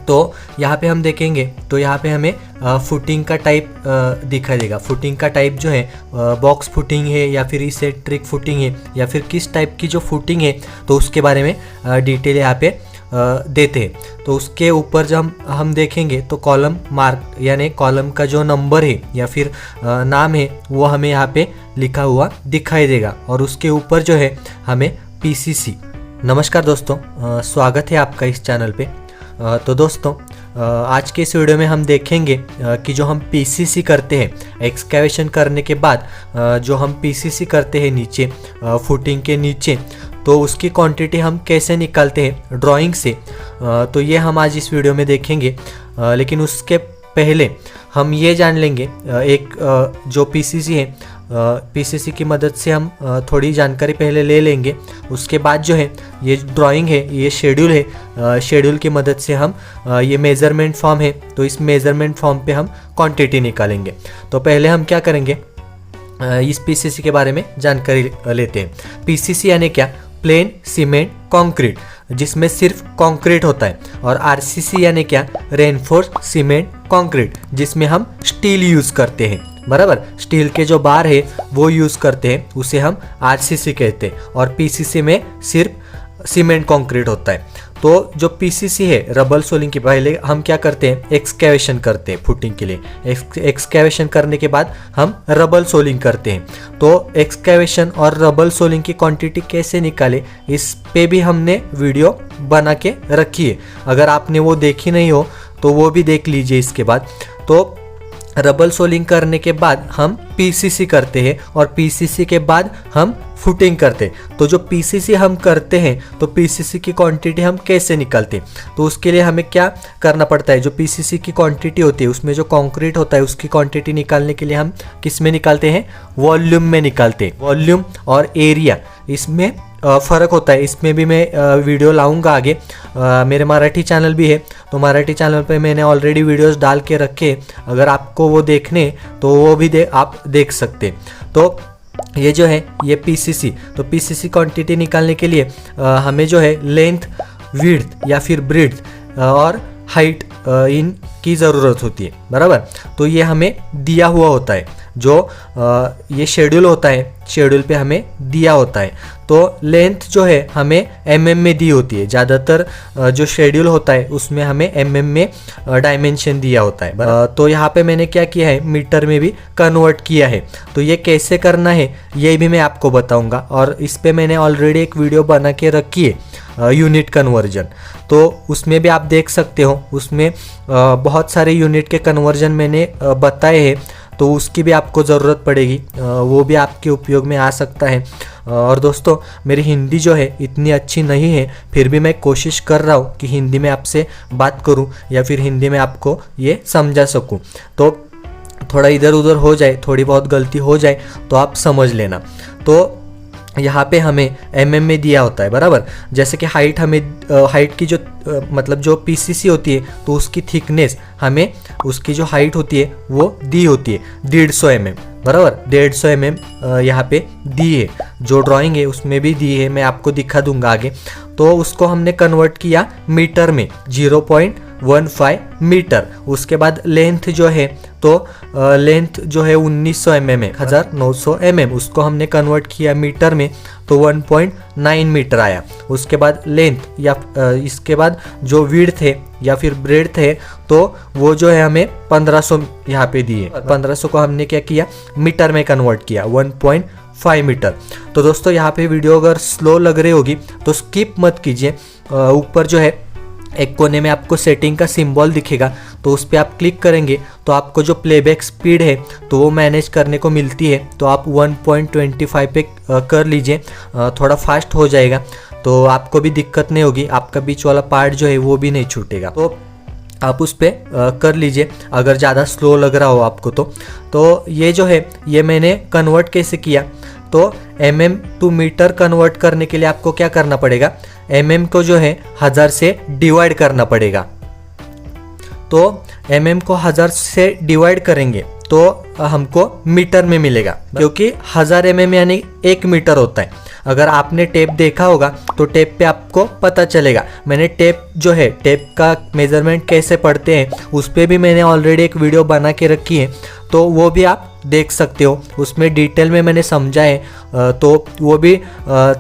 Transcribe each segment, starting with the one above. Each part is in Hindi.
तो यहाँ पे हम देखेंगे तो यहाँ पे हमें फुटिंग का टाइप दिखाई देगा। फुटिंग का टाइप जो है बॉक्स फुटिंग है या फिर इसेंट्रिक फुटिंग है या फिर किस टाइप की जो फुटिंग है, तो उसके बारे में डिटेल यहाँ पे देते हैं। तो उसके ऊपर जब हम देखेंगे तो कॉलम मार्क यानी कॉलम का जो नंबर है या फिर नाम है वो हमें यहाँ पे लिखा हुआ दिखाई देगा और उसके ऊपर जो है हमें पीसीसी। नमस्कार दोस्तों, स्वागत है आपका इस चैनल पे। तो दोस्तों आज के इस वीडियो में हम देखेंगे कि जो हम पीसीसी करते हैं एक्सकैवेशन करने के बाद, जो हम पीसीसी करते हैं नीचे फुटिंग के नीचे, तो उसकी क्वांटिटी हम कैसे निकालते हैं ड्राइंग से, तो ये हम आज इस वीडियो में देखेंगे। लेकिन उसके पहले हम ये जान लेंगे एक जो पीसीसी है, पीसीसी की मदद से हम थोड़ी जानकारी पहले ले लेंगे। उसके बाद जो है ये ड्राइंग है, ये शेड्यूल है, शेड्यूल की मदद से हम ये मेज़रमेंट फॉर्म है, तो इस मेज़रमेंट फॉर्म पे हम क्वांटिटी निकालेंगे। तो पहले हम क्या करेंगे, इस पीसीसी के बारे में जानकारी लेते हैं। पीसीसी यानी क्या? प्लेन सीमेंट कंक्रीट, जिसमें सिर्फ कंक्रीट होता है। और आरसीसी यानी क्या? रेनफोर्स सीमेंट कंक्रीट, जिसमें हम स्टील यूज़ करते हैं। बराबर, स्टील के जो बार है वो यूज़ करते हैं, उसे हम आरसीसी कहते हैं। और पीसीसी में सिर्फ सीमेंट कंक्रीट होता है। तो जो पीसीसी है रबल सोलिंग की, पहले हम क्या करते हैं, एक्सकैवेशन करते हैं फुटिंग के लिए। एक्सकैवेशन करने के बाद हम रबल सोलिंग करते हैं। तो एक्सकैवेशन और रबल सोलिंग की क्वांटिटी कैसे निकाले, इस पे भी हमने वीडियो बना के रखी है। अगर आपने वो देखी नहीं हो तो वो भी देख लीजिए इसके बाद। तो रबल सोलिंग करने के बाद हम पीसीसी करते हैं और पीसीसी के बाद हम फुटिंग करते हैं। तो जो पीसीसी हम करते हैं तो पीसीसी की क्वांटिटी हम कैसे निकालते हैं, तो उसके लिए हमें क्या करना पड़ता है, जो पीसीसी की क्वांटिटी होती है उसमें जो कंक्रीट होता है उसकी क्वांटिटी निकालने के लिए हम किस में निकालते हैं, वॉल्यूम में निकालते हैं। वॉल्यूम और एरिया, इसमें फ़र्क होता है। इसमें भी मैं वीडियो लाऊंगा आगे। मेरे मराठी चैनल भी है, तो मराठी चैनल पे मैंने ऑलरेडी वीडियोस डाल के रखे, अगर आपको वो देखने तो वो भी आप देख सकते। तो ये जो है ये पीसीसी, तो पीसीसी क्वांटिटी निकालने के लिए हमें जो है लेंथ, विड्थ या फिर ब्रीड्थ और हाइट इन की ज़रूरत होती है। बराबर, तो ये हमें दिया हुआ होता है। जो ये शेड्यूल होता है, शेड्यूल पे हमें दिया होता है। तो लेंथ जो है हमें mm में दी होती है। ज़्यादातर जो शेड्यूल होता है उसमें हमें mm में डायमेंशन दिया होता है। तो यहाँ पे मैंने क्या किया है, मीटर में भी कन्वर्ट किया है। तो ये कैसे करना है ये भी मैं आपको बताऊँगा, और इस पर मैंने ऑलरेडी एक वीडियो बना के रखी है यूनिट कन्वर्जन, तो उसमें भी आप देख सकते हो। उसमें बहुत सारे यूनिट के कन्वर्जन मैंने बताए हैं, तो उसकी भी आपको ज़रूरत पड़ेगी, वो भी आपके उपयोग में आ सकता है। और दोस्तों मेरी हिंदी जो है इतनी अच्छी नहीं है, फिर भी मैं कोशिश कर रहा हूँ कि हिंदी में आपसे बात करूँ या फिर हिंदी में आपको ये समझा सकूँ। तो थोड़ा इधर उधर हो जाए, थोड़ी बहुत गलती हो जाए तो आप समझ लेना। तो यहाँ पे हमें mm में दिया होता है। बराबर, जैसे कि हाइट, हमें हाइट की जो मतलब जो पीसीसी होती है तो उसकी थिकनेस हमें, उसकी जो हाइट होती है वो दी होती है 150 mm। बराबर, 150 mm यहाँ पे दी है। जो ड्राइंग है उसमें भी दी है, मैं आपको दिखा दूंगा आगे। तो उसको हमने कन्वर्ट किया मीटर में, 0.15 मीटर। उसके बाद लेंथ जो है, तो लेंथ जो है 1900 mm है, 1900 mm, उसको हमने कन्वर्ट किया मीटर में, तो 1.9 मीटर आया। उसके बाद लेंथ या इसके बाद जो विड्थ है या फिर ब्रेड्थ है, तो वो जो है हमें 1500 यहाँ पे दी है। 1500 को हमने क्या किया, मीटर में कन्वर्ट किया, 1.5 मीटर। तो दोस्तों यहाँ पे वीडियो अगर स्लो लग रही होगी तो स्किप मत कीजिए। ऊपर जो है एक कोने में आपको सेटिंग का सिंबल दिखेगा, तो उस पर आप क्लिक करेंगे तो आपको जो प्लेबैक स्पीड है तो वो मैनेज करने को मिलती है। तो आप 1.25 पे कर लीजिए, थोड़ा फास्ट हो जाएगा, तो आपको भी दिक्कत नहीं होगी, आपका बीच वाला पार्ट जो है वो भी नहीं छूटेगा। तो आप उस पर कर लीजिए अगर ज़्यादा स्लो लग रहा हो आपको तो ये जो है ये मैंने कन्वर्ट कैसे किया, तो mm टू मीटर कन्वर्ट करने के लिए आपको क्या करना पड़ेगा, mm को जो है 1000 से डिवाइड करना पड़ेगा। तो mm को 1000 से डिवाइड करेंगे तो हमको मीटर में मिलेगा, क्योंकि 1000 mm यानी 1 मीटर होता है। अगर आपने टेप देखा होगा तो टेप पे आपको पता चलेगा। मैंने टेप जो है, टेप का मेज़रमेंट कैसे पढ़ते हैं उस पर भी मैंने ऑलरेडी एक वीडियो बना के रखी है, तो वो भी आप देख सकते हो। उसमें डिटेल में मैंने समझा है, तो वो भी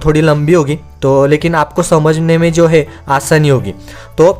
थोड़ी लंबी होगी, तो लेकिन आपको समझने में जो है आसानी होगी। तो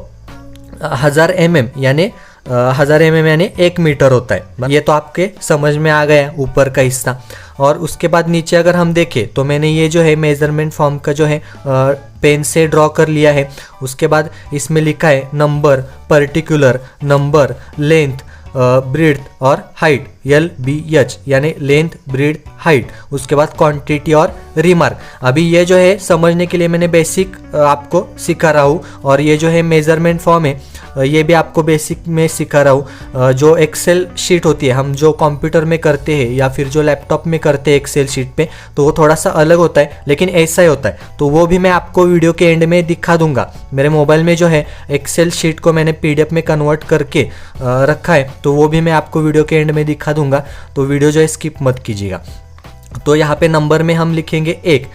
1000 mm यानी 1000 mm यानी 1 मीटर होता है। ये तो आपके समझ में आ गया ऊपर का हिस्सा। और उसके बाद नीचे अगर हम देखें तो मैंने ये जो है मेज़रमेंट फॉर्म का जो है पेन से ड्रॉ कर लिया है। उसके बाद इसमें लिखा है नंबर, पर्टिकुलर, नंबर, लेंथ, ब्रीड्थ और हाइट, LBH यानी लेंथ, ब्रीड्थ, हाइट। उसके बाद क्वांटिटी और रिमार्क। अभी ये जो है समझने के लिए मैंने बेसिक आपको सिखा रहा हूँ, और ये जो है मेज़रमेंट फॉर्म है ये भी आपको बेसिक में सिखा रहा हूँ। जो एक्सेल शीट होती है, हम जो कंप्यूटर में करते हैं या फिर जो लैपटॉप में करते हैं एक्सेल शीट पे, तो वो थोड़ा सा अलग होता है, लेकिन ऐसा ही होता है। तो वो भी मैं आपको वीडियो के एंड में दिखा दूंगा। मेरे मोबाइल में जो है एक्सेल शीट को मैंने PDF में कन्वर्ट करके रखा है, तो वो भी मैं आपको वीडियो के एंड में दिखा दूंगा, तो वीडियो जो है स्किप मत कीजिएगा। तो यहाँ पे नंबर में हम लिखेंगे 1।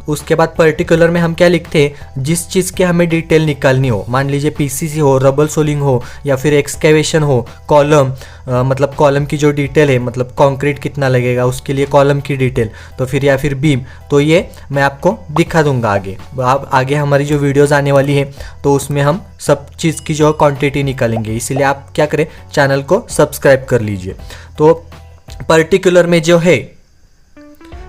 उसके बाद पर्टिकुलर में हम क्या लिखते हैं, जिस चीज़ की हमें डिटेल निकालनी हो, मान लीजिए PCC हो, रबल सोलिंग हो, या फिर एक्सकेवेशन हो, कॉलम, मतलब कॉलम की जो डिटेल है, मतलब कंक्रीट कितना लगेगा उसके लिए कॉलम की डिटेल, तो फिर या फिर बीम, तो ये मैं आपको दिखा दूंगा आगे। अब आगे हमारी जो वीडियोज़ आने वाली है तो उसमें हम सब चीज़ की जो क्वान्टिटी निकालेंगे, इसीलिए आप क्या करें, चैनल को सब्सक्राइब कर लीजिए। तो पर्टिकुलर में जो है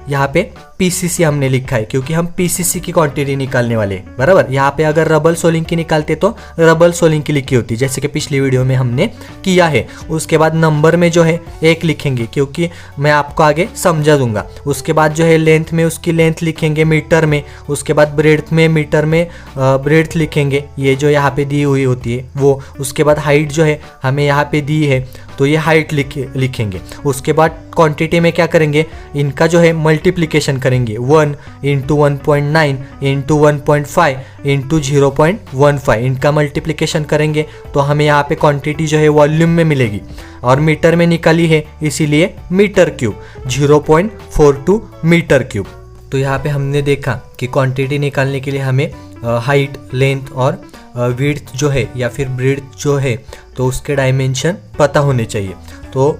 यहाँ पे PCC हमने लिखा है, क्योंकि हम PCC की क्वांटिटी निकालने वाले हैं, बराबर। यहाँ पे अगर रबल सोलिंग की निकालते तो रबल सोलिंग की लिखी होती, जैसे कि पिछली वीडियो में हमने किया है। उसके बाद नंबर में जो है 1 लिखेंगे, क्योंकि मैं आपको आगे समझा दूंगा। उसके बाद जो है लेंथ में उसकी लेंथ लिखेंगे मीटर में। उसके बाद ब्रेड्थ में मीटर में ब्रेड्थ लिखेंगे, ये जो यहाँ पे दी हुई होती है वो। उसके बाद हाइट जो है हमें यहाँ पे दी है, तो ये हाइट लिखेंगे। उसके बाद क्वांटिटी में क्या करेंगे, इनका जो है मल्टीप्लिकेशन करेंगे, 1 × 1.9 × 1.5 × 0.15, इनका मल्टीप्लिकेशन करेंगे तो हमें यहाँ पे क्वांटिटी जो है वॉल्यूम में मिलेगी, और मीटर में निकाली है इसीलिए मीटर क्यूब, 0.42 मीटर क्यूब। तो यहाँ पे हमने देखा कि क्वांटिटी निकालने के लिए हमें हाइट, लेंथ और विड्थ जो है या फिर ब्रीड्थ जो है, तो उसके डायमेंशन पता होने चाहिए। तो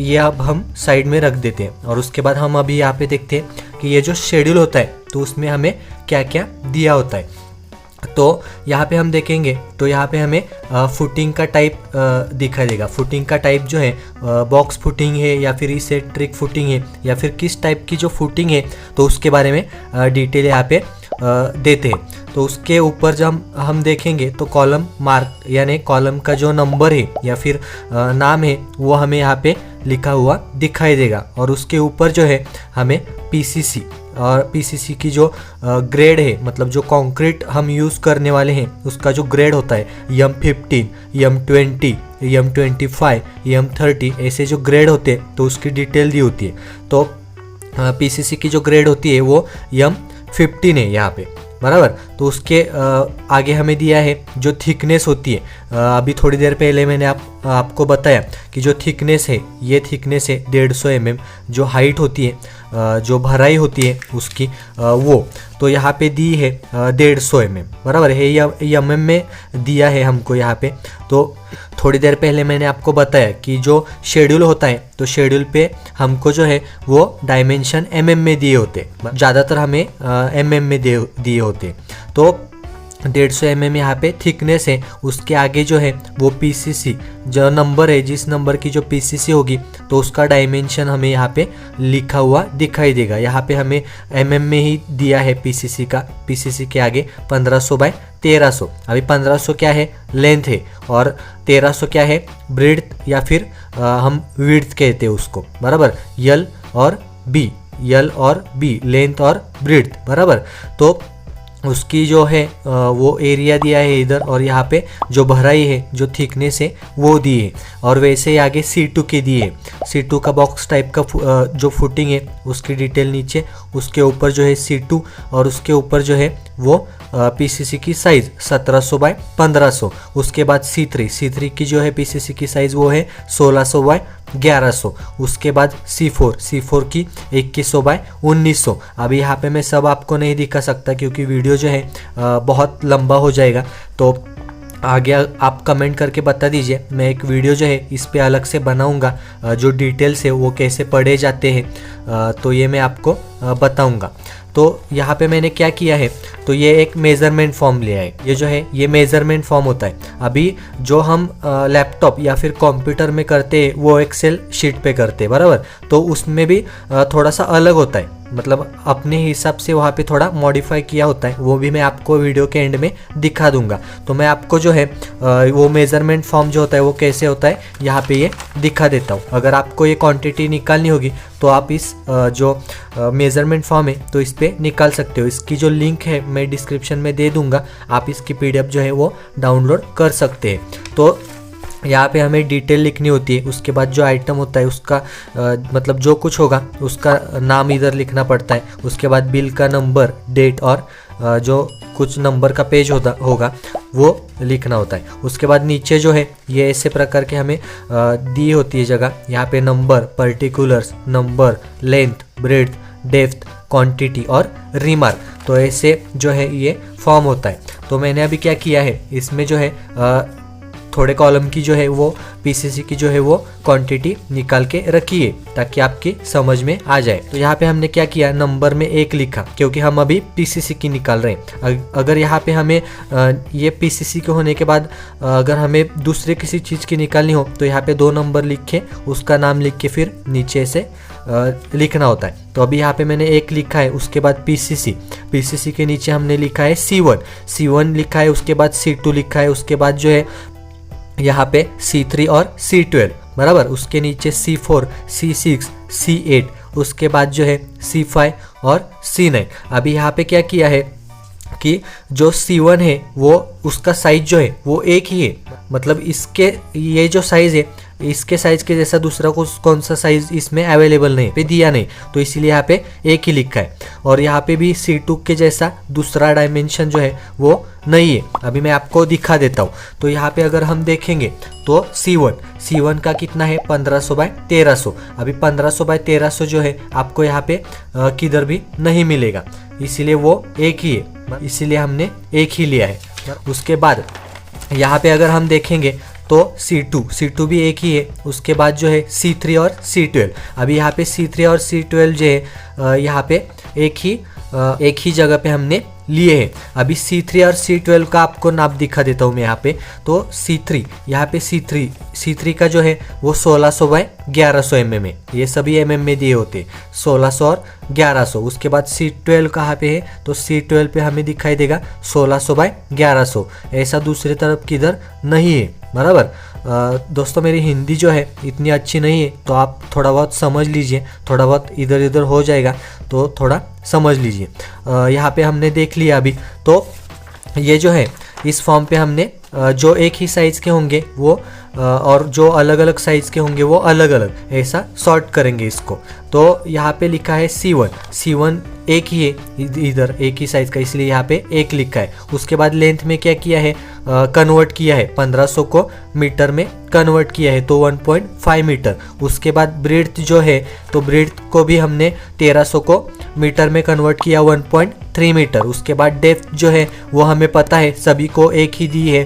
ये अब हम साइड में रख देते हैं। और उसके बाद हम अभी यहाँ पे देखते हैं कि ये जो शेड्यूल होता है तो उसमें हमें क्या क्या दिया होता है। तो यहाँ पे हम देखेंगे तो यहाँ पे हमें फुटिंग का टाइप दिखाई देगा। फुटिंग का टाइप जो है बॉक्स फुटिंग है या फिर इसेंट्रिक फुटिंग है या फिर किस टाइप की जो फुटिंग है, तो उसके बारे में डिटेल यहाँ पे देते हैं। तो उसके ऊपर जब हम देखेंगे तो कॉलम मार्क यानी कॉलम का जो नंबर है या फिर नाम है वो हमें यहाँ पे लिखा हुआ दिखाई देगा। और उसके ऊपर जो है हमें PCC और PCC की जो ग्रेड है, मतलब जो कंक्रीट हम यूज़ करने वाले हैं उसका जो ग्रेड होता है, M15, M20, M25, M30, ऐसे जो ग्रेड होते हैं तो उसकी डिटेल दी होती है। तो PCC की जो ग्रेड होती है वो M15 है यहाँ पे, बराबर। तो उसके आगे हमें दिया है जो थिकनेस होती है। अभी थोड़ी देर पहले मैंने आपको बताया कि जो थिकनेस है, ये थिकनेस है 150 mm। जो हाइट होती है, जो भराई होती है उसकी, वो तो यहाँ पे दी है 150 mm, बराबर है। ये mm में दिया है हमको यहाँ पे। तो थोड़ी देर पहले मैंने आपको बताया कि जो शेड्यूल होता है तो शेड्यूल पे हमको जो है वो डायमेंशन mm में दिए होते, ज़्यादातर हमें mm में दिए होते। तो 150 mm यहाँ पे थिकनेस है। उसके आगे जो है वो PCC जो नंबर है, जिस नंबर की जो PCC होगी तो उसका डायमेंशन हमें यहाँ पे लिखा हुआ दिखाई देगा। यहाँ पे हमें mm में ही दिया है PCC का। PCC के आगे 1500 बाय 1300। अभी 1500 क्या है, लेंथ है, और 1300 क्या है, ब्रीड्थ या फिर हम विड्थ कहते हैं उसको, बराबर। L और B, लेंथ और ब्रीड्थ, बराबर। तो उसकी जो है वो एरिया दिया है इधर, और यहाँ पे जो भराई है, जो थिकनेस है वो दी है। और वैसे ही आगे C2 की दी है। C2 का बॉक्स टाइप का जो फुटिंग है उसकी डिटेल नीचे, उसके ऊपर जो है C2, और उसके ऊपर जो है वो PCC की साइज़ 1700 बाय 1500। उसके बाद C3 की जो है PCC की साइज़ वो है 1600 बाय 1100, उसके बाद C4 की 2100/1900। अभी यहाँ पे मैं सब आपको नहीं दिखा सकता क्योंकि वीडियो जो है बहुत लंबा हो जाएगा, तो आगे आप कमेंट करके बता दीजिए, मैं एक वीडियो जो है इस पे अलग से बनाऊंगा, जो डिटेल्स है वो कैसे पढ़े जाते हैं, तो ये मैं आपको बताऊंगा। तो यहाँ पे मैंने क्या किया है, तो ये एक मेज़रमेंट फॉर्म लिया है। ये जो है ये मेज़रमेंट फॉर्म होता है। अभी जो हम लैपटॉप या फिर कंप्यूटर में करते हैं वो एक्सेल शीट पे करते हैं, बराबर। तो उसमें भी थोड़ा सा अलग होता है, मतलब अपने हिसाब से वहाँ पे थोड़ा मॉडिफाई किया होता है, वो भी मैं आपको वीडियो के एंड में दिखा दूंगा। तो मैं आपको जो है वो मेज़रमेंट फॉर्म जो होता है वो कैसे होता है यहाँ पे ये दिखा देता हूँ। अगर आपको ये क्वांटिटी निकालनी होगी तो आप इस जो मेज़रमेंट फॉर्म है तो इस पर निकाल सकते हो। इसकी जो लिंक है मैं डिस्क्रिप्शन में दे दूंगा, आप इसकी PDF जो है वो डाउनलोड कर सकते हैं। तो यहाँ पे हमें डिटेल लिखनी होती है, उसके बाद जो आइटम होता है उसका मतलब जो कुछ होगा उसका नाम इधर लिखना पड़ता है। उसके बाद बिल का नंबर, डेट और जो कुछ नंबर का पेज होगा वो लिखना होता है। उसके बाद नीचे जो है ये ऐसे प्रकार के हमें दी होती है जगह, यहाँ पे number, particulars, number, length, breadth, depth, quantity और रिमार्क, तो ऐसे जो है ये फॉर्म होता है। तो मैंने अभी क्या किया है, इसमें जो है थोड़े कॉलम की जो है वो PCC की जो है वो क्वांटिटी निकाल के रखी है ताकि आपकी समझ में आ जाए। तो यहाँ पे हमने क्या किया, नंबर में 1 लिखा क्योंकि हम अभी PCC की निकाल रहे हैं। अगर यहाँ पे हमें ये PCC के होने के बाद अगर हमें दूसरे किसी चीज़ की निकालनी हो तो यहाँ पे 2 नंबर लिख के उसका नाम लिख के फिर नीचे से लिखना होता है। तो अभी यहाँ पे मैंने 1 लिखा है, उसके बाद PCC के नीचे हमने लिखा है C1 लिखा है, उसके बाद C2 लिखा है, उसके बाद जो है यहाँ पे C3 और C12, बराबर। उसके नीचे C4, C6, C8, उसके बाद जो है C5 और C9। अभी यहाँ पे क्या किया है कि जो C1 है वो उसका साइज जो है वो एक ही है, मतलब इसके ये जो साइज है इसके साइज के जैसा दूसरा कौन सा साइज इसमें अवेलेबल नहीं पे दिया नहीं, तो इसीलिए यहाँ पे एक ही लिखा है। और यहाँ पे भी C2 के जैसा दूसरा डायमेंशन जो है वो नहीं है। अभी मैं आपको दिखा देता हूँ। तो यहाँ पे अगर हम देखेंगे तो C1 का कितना है 1500/1300। अभी 1500/1300 जो है आपको यहाँ पे किधर भी नहीं मिलेगा, इसीलिए वो एक ही है, इसीलिए हमने एक ही लिया है। उसके बाद यहाँ पे अगर हम देखेंगे तो C2 भी एक ही है। उसके बाद जो है C3 और C12। अभी यहाँ पे C3 और C12 जो है यहाँ पे एक ही जगह पे हमने लिए हैं। अभी C3 और C12 का आपको नाप दिखा देता हूँ मैं यहाँ पे। तो C3 यहाँ पे C3 का जो है वो 1600/1100 mm है, ये सभी mm में दिए होते हैं, 1600 और 1100। उसके बाद C12 कहाँ पे है, तो C12 पे हमें दिखाई देगा 1600/1100। ऐसा दूसरी तरफ किधर नहीं है, बराबर। दोस्तों मेरी हिंदी जो है इतनी अच्छी नहीं है, तो आप थोड़ा बहुत समझ लीजिए, थोड़ा बहुत इधर इधर हो जाएगा तो थोड़ा समझ लीजिए। यहाँ पे हमने देख लिया अभी। तो ये जो है इस फॉर्म पे हमने जो एक ही साइज़ के होंगे वो और जो अलग अलग साइज़ के होंगे वो अलग अलग ऐसा सॉर्ट करेंगे इसको। तो यहाँ पे लिखा है C1 एक ही है, इधर एक ही साइज़ का, इसलिए यहाँ पे 1 लिखा है। उसके बाद लेंथ में क्या किया है, कन्वर्ट किया है, 1500 को मीटर में कन्वर्ट किया है तो 1.5 मीटर। उसके बाद ब्रेड्थ जो है तो ब्रेड्थ को भी हमने 1300 को मीटर में कन्वर्ट किया 1.3 मीटर। उसके बाद डेप्थ जो है वो हमें पता है, सभी को एक ही दी है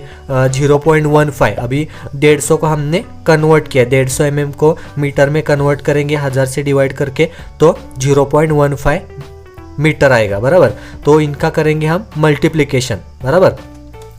0.15। अभी 150 को हमने कन्वर्ट किया, 150 mm को मीटर में कन्वर्ट करेंगे 1000 से डिवाइड करके तो 0.15 मीटर आएगा, बराबर। तो इनका करेंगे हम मल्टीप्लिकेशन, बराबर।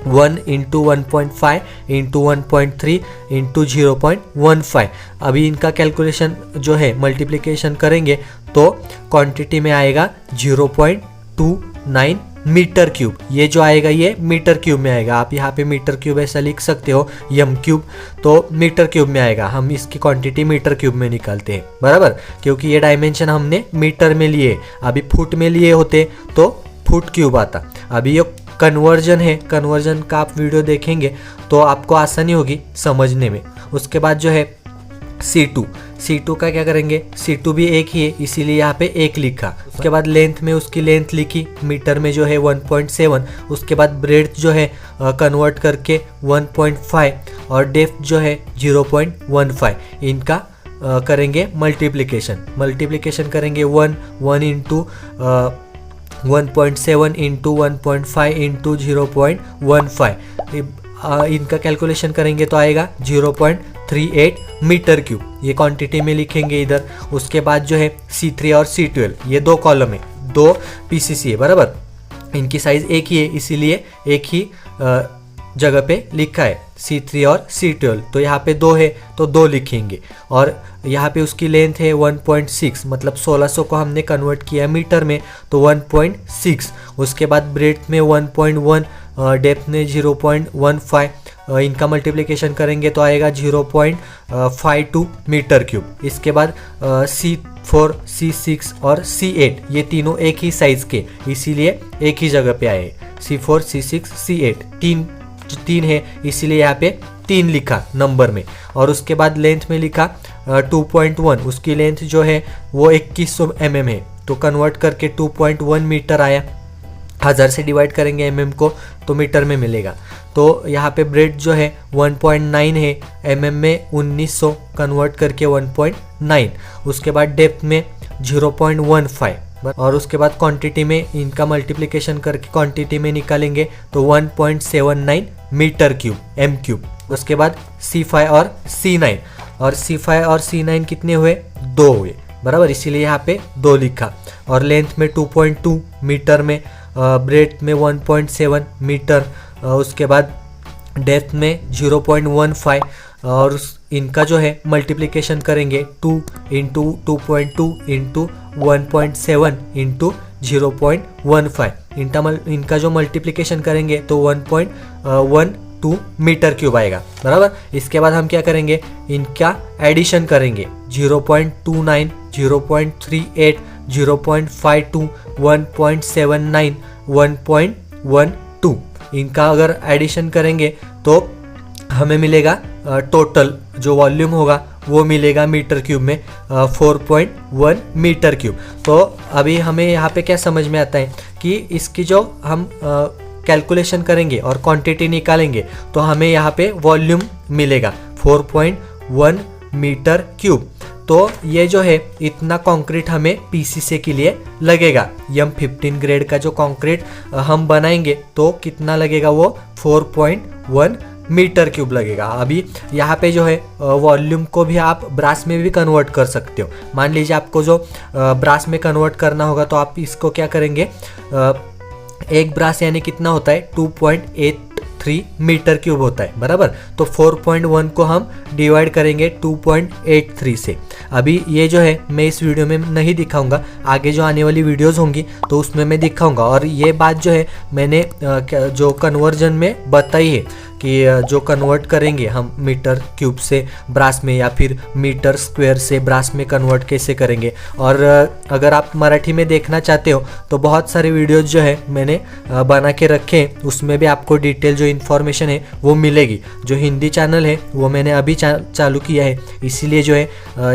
1 × 1.5 × 1.3 × 0.15। अभी इनका कैलकुलेशन जो है मल्टीप्लिकेशन करेंगे तो क्वांटिटी में आएगा 0.29 मीटर क्यूब। ये जो आएगा ये मीटर क्यूब में आएगा। आप यहाँ पे मीटर क्यूब ऐसा लिख सकते हो, m क्यूब, तो मीटर क्यूब में आएगा। हम इसकी क्वांटिटी मीटर क्यूब में निकालते हैं, बराबर, क्योंकि ये डायमेंशन हमने मीटर में लिए। अभी फुट में लिए होते तो फुट क्यूब आता। अभी ये कन्वर्जन है, कन्वर्जन का आप वीडियो देखेंगे तो आपको आसानी होगी समझने में। उसके बाद जो है C2 का क्या करेंगे, C2 भी एक ही है, इसीलिए यहाँ पे 1 लिखा। उसके बाद लेंथ में उसकी लेंथ लिखी, मीटर में जो है 1.7। उसके बाद ब्रेड्थ जो है कन्वर्ट करके 1.5 और डेप्थ जो है 0.15। इनका करेंगे मल्टीप्लिकेशन करेंगे 1 इंटू 1.7 इंटू 1.5 इंटू 0.15, इनका कैलकुलेशन करेंगे तो आएगा 0.38 मीटर क्यूब। ये क्वांटिटी में लिखेंगे इधर। उसके बाद जो है C3 और C12, ये दो कॉलम है, दो PCC है बराबर, इनकी साइज एक ही है इसीलिए एक ही जगह पे लिखा है C3 और C12। तो यहाँ पे 2 है तो 2 लिखेंगे, और यहाँ पे उसकी लेंथ है 1.6, मतलब 1600 को हमने कन्वर्ट किया मीटर में तो 1.6। उसके बाद ब्रेड्थ में 1.1, डेप्थ में 0.15, इनका मल्टीप्लिकेशन करेंगे तो आएगा 0.52 मीटर क्यूब। इसके बाद C4, C6 और C8 ये तीनों एक ही साइज के, इसीलिए एक ही जगह पे आए। C4, C6, C8 तीन है इसीलिए यहाँ पे 3 लिखा नंबर में। और उसके बाद लेंथ में लिखा 2.1, उसकी लेंथ जो है वो 2100 mm है, तो कन्वर्ट करके 2.1 मीटर आया। 1000 से डिवाइड करेंगे mm को तो मीटर में मिलेगा। तो यहाँ पे ब्रेड जो है 1.9 है, mm में 1900 कन्वर्ट करके 1.9। उसके बाद डेप्थ में 0.15, और उसके बाद क्वांटिटी में इनका मल्टीप्लिकेशन करके क्वांटिटी में निकालेंगे तो 1.79 मीटर क्यूब m3। उसके बाद C5 और C9, और C5 और C9 कितने हुए? 2 हुए बराबर, इसीलिए यहाँ पे 2 लिखा। और लेंथ में 2.2 मीटर में, ब्रेड्थ में 1.7 मीटर, उसके बाद डेप्थ में 0.15, और इनका जो है मल्टीप्लिकेशन करेंगे 2 इंटू 2.2 इंटू 1.7 इंटू 0.15, इनका जो मल्टीप्लिकेशन करेंगे तो 1.12 मीटर क्यूब आएगा बराबर। इसके बाद हम क्या करेंगे, इनका एडिशन करेंगे 0.29, 0.38, 0.52, 1.79, 1.12, इनका अगर एडिशन करेंगे तो हमें मिलेगा टोटल जो वॉल्यूम होगा वो मिलेगा मीटर क्यूब में 4.1 मीटर क्यूब। तो अभी हमें यहाँ पे क्या समझ में आता है कि इसकी जो हम कैलकुलेशन करेंगे और क्वांटिटी निकालेंगे तो हमें यहाँ पे वॉल्यूम मिलेगा 4.1 मीटर क्यूब। तो ये जो है इतना कंक्रीट हमें PCC के लिए लगेगा। M15 ग्रेड का जो कंक्रीट हम बनाएंगे तो कितना लगेगा, वो 4.1 मीटर क्यूब लगेगा। अभी यहाँ पे जो है वॉल्यूम को भी आप ब्रास में भी कन्वर्ट कर सकते हो। मान लीजिए आपको जो ब्रास में कन्वर्ट करना होगा तो आप इसको क्या करेंगे, एक ब्रास यानी कितना होता है 2.83 मीटर क्यूब होता है बराबर। तो 4.1 को हम डिवाइड करेंगे 2.83 से। अभी ये जो है मैं इस वीडियो में नहीं दिखाऊंगा, आगे जो आने वाली वीडियोस होंगी तो उसमें मैं दिखाऊंगा। और ये बात जो है मैंने जो कन्वर्जन में बताई है कि जो कन्वर्ट करेंगे हम मीटर क्यूब से ब्रास में या फिर मीटर स्क्वायर से ब्रास में कन्वर्ट कैसे करेंगे। और अगर आप मराठी में देखना चाहते हो तो बहुत सारे वीडियोस जो है मैंने बना के रखे हैं, उसमें भी आपको डिटेल जो इन्फॉर्मेशन है वो मिलेगी। जो हिंदी चैनल है वो मैंने अभी चालू किया है, इसीलिए जो है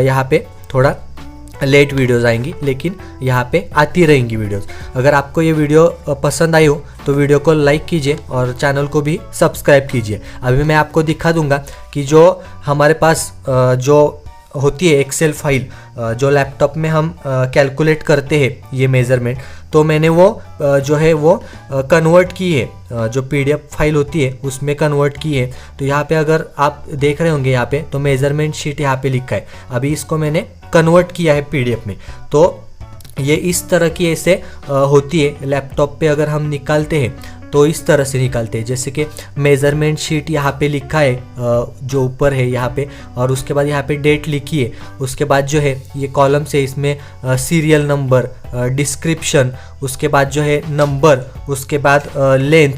यहाँ पे थोड़ा लेट वीडियोस आएंगी, लेकिन यहाँ पे आती रहेंगी वीडियोस। अगर आपको ये वीडियो पसंद आई हो तो वीडियो को लाइक कीजिए और चैनल को भी सब्सक्राइब कीजिए। अभी मैं आपको दिखा दूंगा कि जो हमारे पास जो होती है एक्सेल फाइल, जो लैपटॉप में हम कैलकुलेट करते हैं ये मेज़रमेंट, तो मैंने वो जो है वो कन्वर्ट की है, जो PDF फाइल होती है उसमें कन्वर्ट की है। तो यहाँ पे अगर आप देख रहे होंगे यहाँ पे तो मेज़रमेंट शीट यहाँ पे लिखा है। अभी इसको मैंने कन्वर्ट किया है PDF में। तो ये इस तरह की ऐसे होती है लैपटॉप पे। अगर हम निकालते हैं तो इस तरह से निकालते हैं, जैसे कि मेज़रमेंट शीट यहाँ पे लिखा है जो ऊपर है यहाँ पे, और उसके बाद यहाँ पे डेट लिखी है। उसके बाद जो है ये कॉलम से इसमें सीरियल नंबर, डिस्क्रिप्शन, उसके बाद जो है नंबर, उसके बाद लेंथ,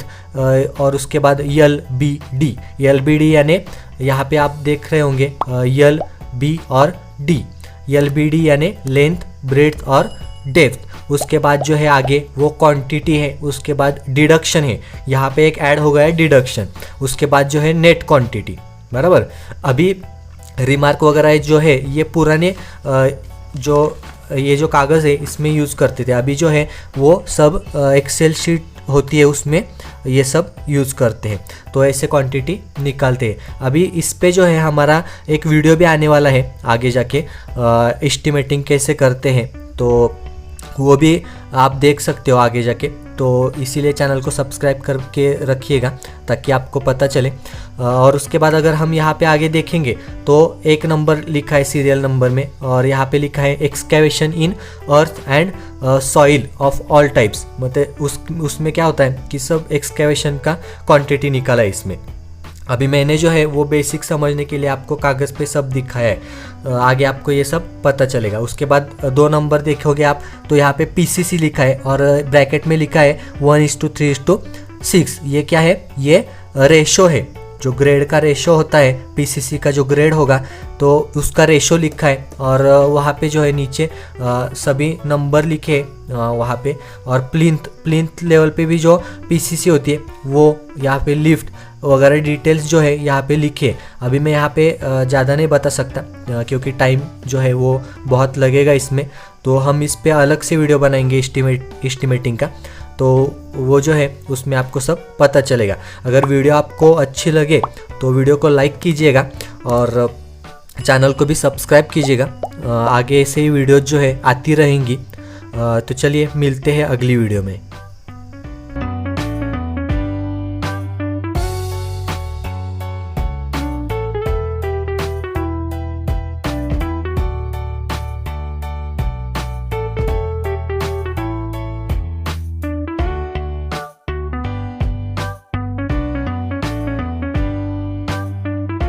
और उसके बाद LBD यानी यहाँ पे आप देख रहे होंगे LB और D, LBD यानी लेंथ, ब्रेड्थ और डेप्थ। उसके बाद जो है आगे वो क्वांटिटी है, उसके बाद डिडक्शन है, यहाँ पे एक ऐड हो गया है डिडक्शन। उसके बाद जो है नेट क्वांटिटी बराबर। अभी रिमार्क वगैरह जो है ये पुराने ये जो कागज़ है इसमें यूज़ करते थे। अभी जो है वो सब एक्सेल शीट होती है उसमें ये सब यूज़ करते हैं, तो ऐसे क्वांटिटी निकालते हैं। अभी इस पे जो है हमारा एक वीडियो भी आने वाला है आगे जाके, एस्टिमेटिंग कैसे करते हैं, तो वो भी आप देख सकते हो आगे जाके। तो इसीलिए चैनल को सब्सक्राइब करके रखिएगा ताकि आपको पता चले। और उसके बाद अगर हम यहाँ पे आगे देखेंगे तो एक नंबर लिखा है सीरियल नंबर में, और यहाँ पे लिखा है excavation in earth and soil of all types. मतलब उसमें क्या होता है कि सब एक्सकैवेशन का क्वांटिटी निकाला है इसमें। अभी मैंने जो है वो बेसिक समझने के लिए आपको कागज़ पे सब दिखाया है, आगे आपको ये सब पता चलेगा। उसके बाद 2 नंबर देखोगे आप तो यहाँ पे पीसीसी लिखा है और ब्रैकेट में लिखा है 1:3:6। ये क्या है, ये रेशो है, जो ग्रेड का रेशो होता है, पीसीसी का जो ग्रेड होगा तो उसका रेशो लिखा है। और वहाँ पे जो है नीचे सभी नंबर लिखे वहाँ पे, और प्लिंथ लेवल पे भी जो पीसीसी होती है वो यहाँ पे लिफ्ट वगैरह डिटेल्स जो है यहाँ पे लिखे। अभी मैं यहाँ पे ज़्यादा नहीं बता सकता क्योंकि टाइम जो है वो बहुत लगेगा इसमें, तो हम इस पे अलग से वीडियो बनाएंगे एस्टिमेटिंग का, तो वो जो है उसमें आपको सब पता चलेगा। अगर वीडियो आपको अच्छी लगे तो वीडियो को लाइक कीजिएगा और चैनल को भी सब्सक्राइब कीजिएगा। आगे ऐसे ही वीडियो जो है आती रहेंगी। तो चलिए मिलते हैं अगली वीडियो में।